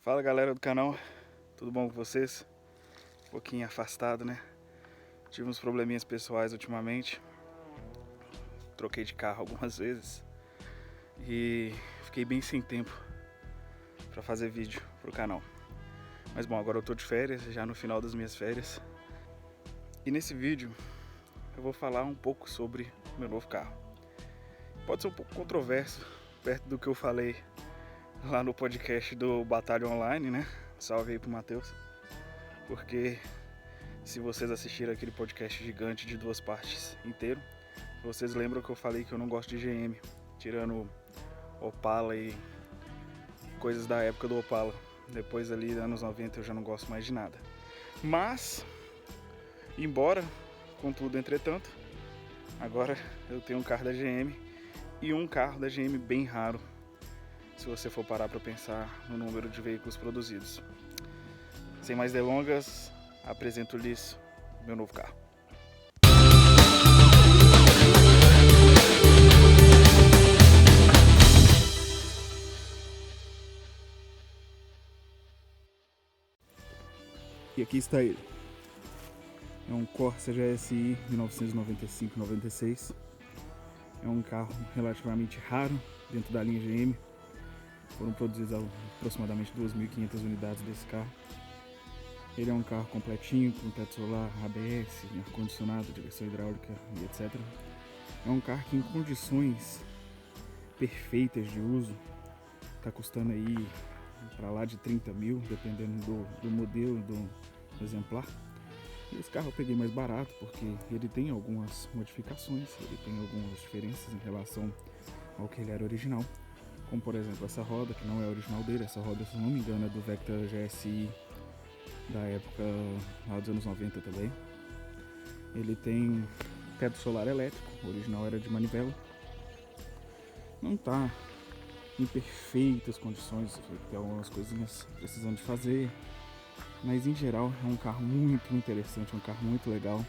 Fala galera do canal, tudo bom com vocês? Um pouquinho afastado, né? Tive uns probleminhas pessoais ultimamente. Troquei de carro algumas vezes e fiquei bem sem tempo pra fazer vídeo pro canal. Mas bom, agora eu tô de férias, já no final das minhas férias. E nesse vídeo eu vou falar um pouco sobre o meu novo carro. Pode ser um pouco controverso, perto do que eu falei lá no podcast do Batalha Online, né? Salve aí pro Matheus. Porque se vocês assistiram aquele podcast gigante de 2 partes inteiro, vocês lembram que eu falei que eu não gosto de GM, tirando Opala e coisas da época do Opala. Depois ali, anos 90, eu já não gosto mais de nada. Mas, embora, contudo, entretanto, agora eu tenho um carro da GM e um carro da GM bem raro, se você for parar para pensar no número de veículos produzidos. Sem mais delongas, apresento-lhes meu novo carro. E aqui está ele. É um Corsa GSI 1995-96. É um carro relativamente raro dentro da linha GM. Foram produzidas aproximadamente 2.500 unidades desse carro. Ele é um carro completinho, com teto solar, ABS, ar-condicionado, direção hidráulica e etc. É um carro que em condições perfeitas de uso está custando aí para lá de 30 mil, dependendo do modelo, do exemplar. E esse carro eu peguei mais barato porque ele tem algumas modificações, ele tem algumas diferenças em relação ao que ele era original. Como por exemplo essa roda, que não é original dele, essa roda, se não me engano, é do Vectra GSI da época lá dos anos 90 também. Ele tem teto solar elétrico, o original era de manivela. Não está em perfeitas condições, tem algumas coisinhas precisando de fazer, mas em geral é um carro muito interessante, um carro muito legal.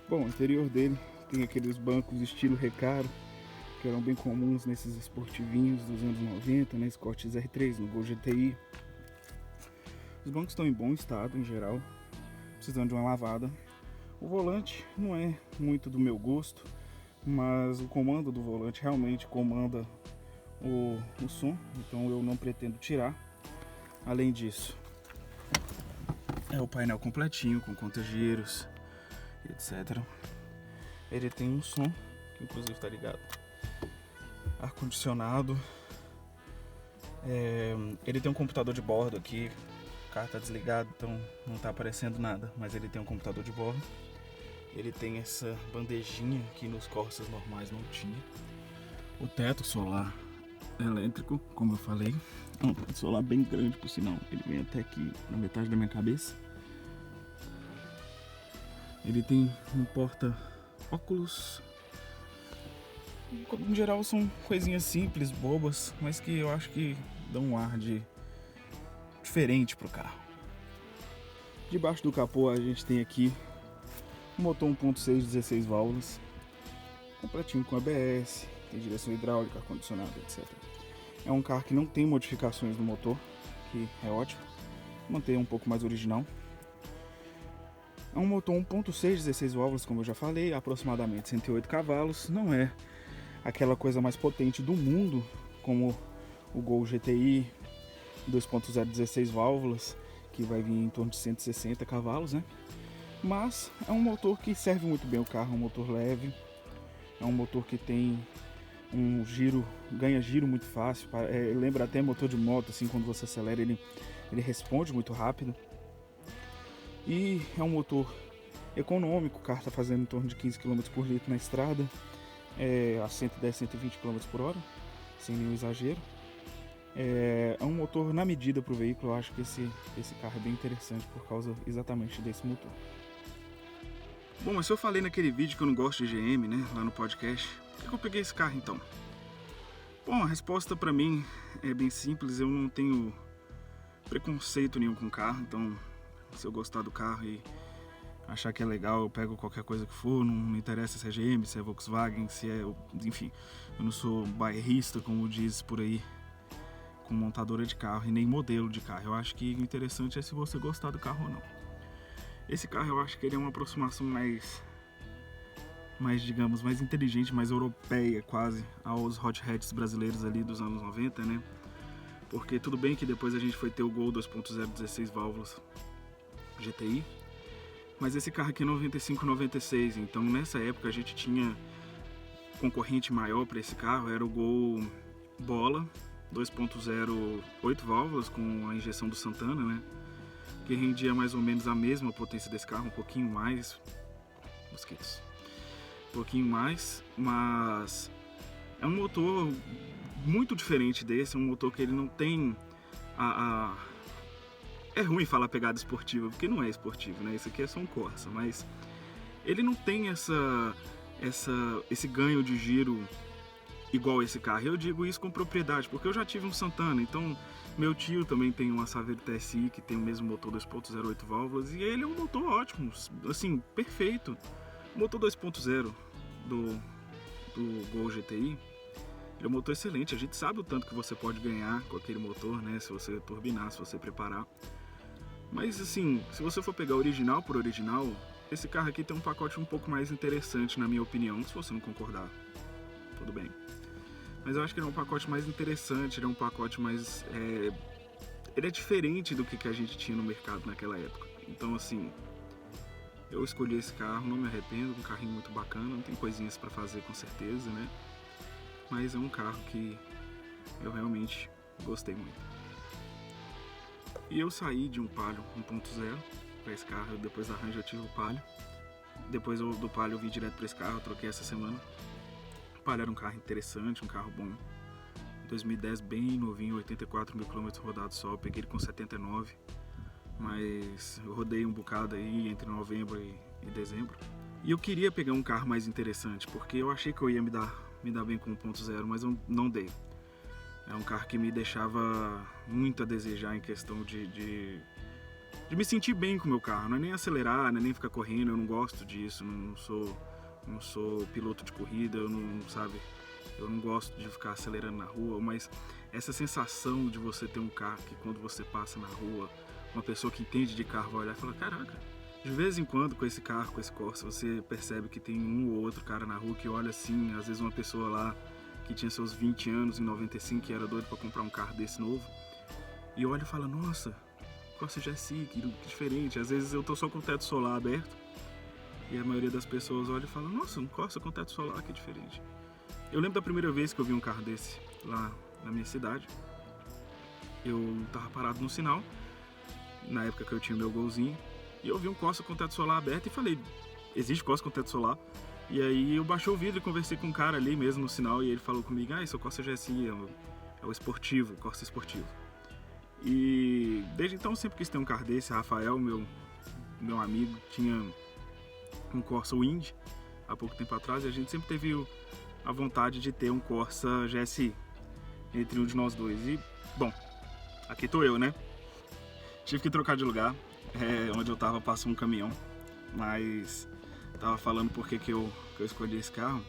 Bom, o interior dele tem aqueles bancos estilo Recaro, que eram bem comuns nesses esportivinhos dos anos 90, né? Escort R3, no Gol GTI. Os bancos estão em bom estado em geral, precisando de uma lavada. O volante não é muito do meu gosto, mas o comando do volante realmente comanda o som, então eu não pretendo tirar. Além disso, é o painel completinho, com conta-giros, etc. Ele tem um som, que inclusive está ligado, ar-condicionado. Ele tem um computador de bordo aqui, o carro está desligado, então não está aparecendo nada, mas ele tem um computador de bordo. Ele tem essa bandejinha que nos Corsas normais não tinha. O teto solar elétrico, como eu falei, é um teto solar bem grande por sinal, ele vem até aqui na metade da minha cabeça. Ele tem um porta-óculos. Em geral são coisinhas simples, bobas, mas que eu acho que dão um ar de diferente pro carro. Debaixo do capô a gente tem aqui um motor 1.6 16 válvulas, completinho com ABS, tem direção hidráulica, ar-condicionado, etc. É um carro que não tem modificações no motor, que é ótimo, mantém um pouco mais original. É um motor 1.6 16 válvulas, como eu já falei, aproximadamente 108 cavalos, não é aquela coisa mais potente do mundo, como o Gol GTI 2.0 16 válvulas, que vai vir em torno de 160 cavalos, né? Mas é um motor que serve muito bem o carro, é um motor leve, é um motor que tem um giro, ganha giro muito fácil, lembra até motor de moto, assim, quando você acelera ele responde muito rápido. E é um motor econômico, o carro está fazendo em torno de 15 km por litro na estrada, a 110, 120 km por hora, sem nenhum exagero. É um motor na medida para o veículo, eu acho que esse carro é bem interessante por causa exatamente desse motor. Bom, mas se eu falei naquele vídeo que eu não gosto de GM, né, lá no podcast, por que eu peguei esse carro então? Bom, a resposta para mim é bem simples, eu não tenho preconceito nenhum com o carro, então se eu gostar do carro e achar que é legal, eu pego qualquer coisa que for, não me interessa se é GM, se é Volkswagen, se é, enfim, eu não sou bairrista, como diz por aí, com montadora de carro e nem modelo de carro. Eu acho que o interessante é se você gostar do carro ou não. Esse carro eu acho que ele é uma aproximação digamos, mais inteligente, mais europeia quase, aos hot hatches brasileiros ali dos anos 90, né? Porque tudo bem que depois a gente foi ter o Gol 2.0 16 válvulas GTI, mas esse carro aqui é 95, 96, então nessa época a gente tinha concorrente maior para esse carro, era o Gol Bola 2.0 8 válvulas com a injeção do Santana, né? Que rendia mais ou menos a mesma potência desse carro, um pouquinho mais, mosquitos, um pouquinho mais, mas é um motor muito diferente desse, é um motor que ele não tem é ruim falar pegada esportiva, porque não é esportivo, né? Isso aqui é só um Corsa, mas ele não tem esse ganho de giro igual esse carro. Eu digo isso com propriedade, porque eu já tive um Santana, então meu tio também tem uma Saveiro TSI que tem o mesmo motor 2.0 8 válvulas e ele é um motor ótimo, assim, perfeito. O motor 2.0 do Gol GTI, ele é um motor excelente, a gente sabe o tanto que você pode ganhar com aquele motor, né, se você turbinar, se você preparar. Mas assim, se você for pegar original por original, esse carro aqui tem um pacote um pouco mais interessante na minha opinião, se você não concordar, tudo bem. Mas eu acho que ele é um pacote mais interessante, ele é um pacote mais... ele é diferente do que a gente tinha no mercado naquela época. Então assim, eu escolhi esse carro, não me arrependo, um carrinho muito bacana, tem coisinhas para fazer com certeza, né? Mas é um carro que eu realmente gostei muito. E eu saí de um Palio 1.0 para esse carro, depois da Ranger eu tive o Palio. Depois do Palio eu vim direto para esse carro, eu troquei essa semana. O Palio era um carro interessante, um carro bom. 2010 bem novinho, 84 mil km rodados só, eu peguei ele com 79. Mas eu rodei um bocado aí entre novembro e dezembro. E eu queria pegar um carro mais interessante, porque eu achei que eu ia me dar bem com o 1.0, mas eu não dei. É um carro que me deixava muito a desejar em questão de me sentir bem com o meu carro. Não é nem acelerar, não é nem ficar correndo, eu não gosto disso, não sou piloto de corrida, eu não gosto de ficar acelerando na rua, mas essa sensação de você ter um carro que quando você passa na rua, uma pessoa que entende de carro vai olhar e falar, caraca, de vez em quando com esse carro, com esse Corsa, você percebe que tem um ou outro cara na rua que olha assim, às vezes uma pessoa lá que tinha seus 20 anos em 95, que era doido para comprar um carro desse novo, e olha e fala, nossa, Corsa GSI, que diferente. Às vezes eu tô só com o teto solar aberto, e a maioria das pessoas olha e fala, nossa, um Corsa com teto solar, que diferente. Eu lembro da primeira vez que eu vi um carro desse lá na minha cidade. Eu tava parado no sinal, na época que eu tinha meu Golzinho, e eu vi um Corsa com teto solar aberto e falei, existe Corsa com teto solar? E aí eu baixei o vidro e conversei com um cara ali mesmo no sinal e ele falou comigo, esse é o Corsa GSI, é o esportivo, Corsa esportivo. E desde então sempre quis ter um carro desse. Rafael, meu amigo, tinha um Corsa Wind há pouco tempo atrás e a gente sempre teve a vontade de ter um Corsa GSI entre um de nós dois. E, bom, aqui tô eu, né? Tive que trocar de lugar, onde eu tava passou um caminhão, mas tava falando por que eu escolhi esse carro.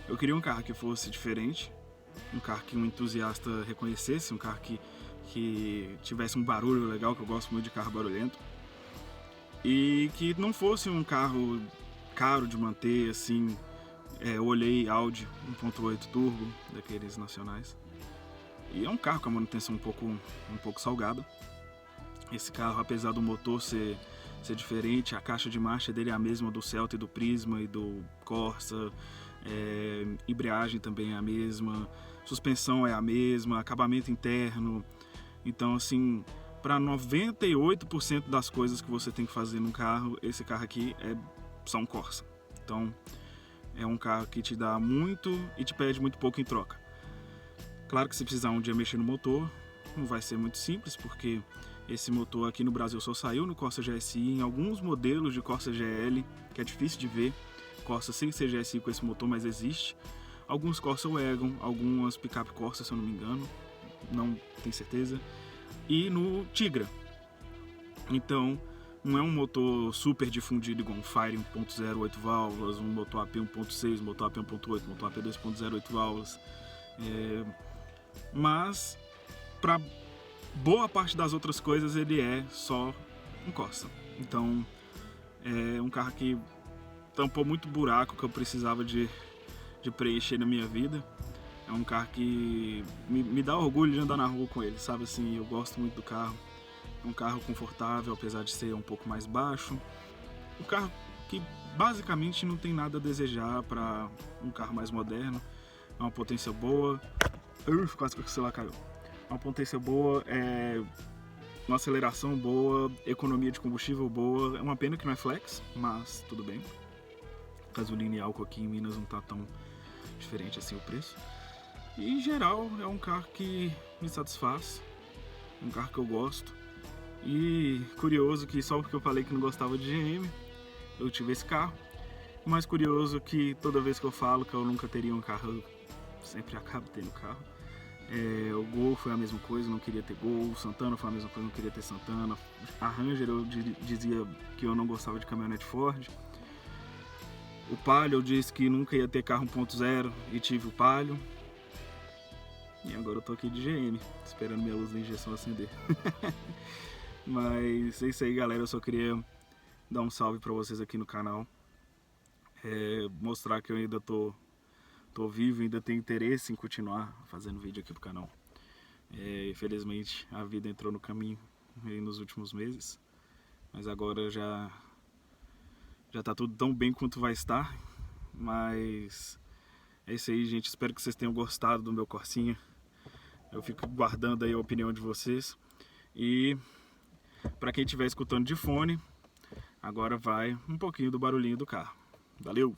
Eu queria um carro que fosse diferente, um carro que um entusiasta reconhecesse, um carro que tivesse um barulho legal, que eu gosto muito de carro barulhento, e que não fosse um carro caro de manter, assim. Eu olhei Audi 1.8 turbo, daqueles nacionais, e é um carro com a manutenção um pouco salgada. Esse carro, apesar do motor ser diferente, a caixa de marcha dele é a mesma do Celta e do Prisma e do Corsa, embreagem também é a mesma, suspensão é a mesma, acabamento interno. Então, assim, para 98% das coisas que você tem que fazer num carro, esse carro aqui é só um Corsa. Então, é um carro que te dá muito e te pede muito pouco em troca. Claro que se precisar um dia mexer no motor, não vai ser muito simples, porque esse motor aqui no Brasil só saiu no Corsa GSI, em alguns modelos de Corsa GL, que é difícil de ver Corsa sem ser GSI com esse motor, mas existe. Alguns Corsa Wagon, algumas picape Corsa, se eu não me engano, não tenho certeza. E no Tigra. Então, não é um motor super difundido igual um Fire 1.0 8 válvulas, um motor AP 1.6, motor AP 1.8, motor AP 2.0 8 válvulas. Mas para boa parte das outras coisas ele é só um Corsa. Então é um carro que tampou muito buraco que eu precisava de preencher na minha vida. É um carro que me dá orgulho de andar na rua com ele, sabe assim, eu gosto muito do carro. É um carro confortável, apesar de ser um pouco mais baixo. Um carro que basicamente não tem nada a desejar para um carro mais moderno. É uma potência boa. Quase que o celular caiu. Uma potência boa, uma aceleração boa, economia de combustível boa. É uma pena que não é flex, mas tudo bem. Gasolina e álcool aqui em Minas não tá tão diferente assim o preço. E em geral é um carro que me satisfaz, um carro que eu gosto. E curioso que só porque eu falei que não gostava de GM, eu tive esse carro. Mas curioso que toda vez que eu falo que eu nunca teria um carro, eu sempre acabo tendo carro. O Gol foi a mesma coisa, não queria ter Gol. Santana foi a mesma coisa, não queria ter Santana. A Ranger eu dizia que eu não gostava de caminhonete Ford. O Palio eu disse que nunca ia ter carro 1.0 e tive o Palio. E agora eu tô aqui de GM, esperando minha luz da injeção acender. Mas é isso aí, galera, eu só queria dar um salve pra vocês aqui no canal. Mostrar que eu ainda tô vivo, ainda tenho interesse em continuar fazendo vídeo aqui pro canal. Infelizmente a vida entrou no caminho aí nos últimos meses, mas agora já tá tudo tão bem quanto vai estar. Mas é isso aí, gente, espero que vocês tenham gostado do meu Corsinha. Eu fico guardando aí a opinião de vocês. E para quem estiver escutando de fone, agora vai um pouquinho do barulhinho do carro. Valeu!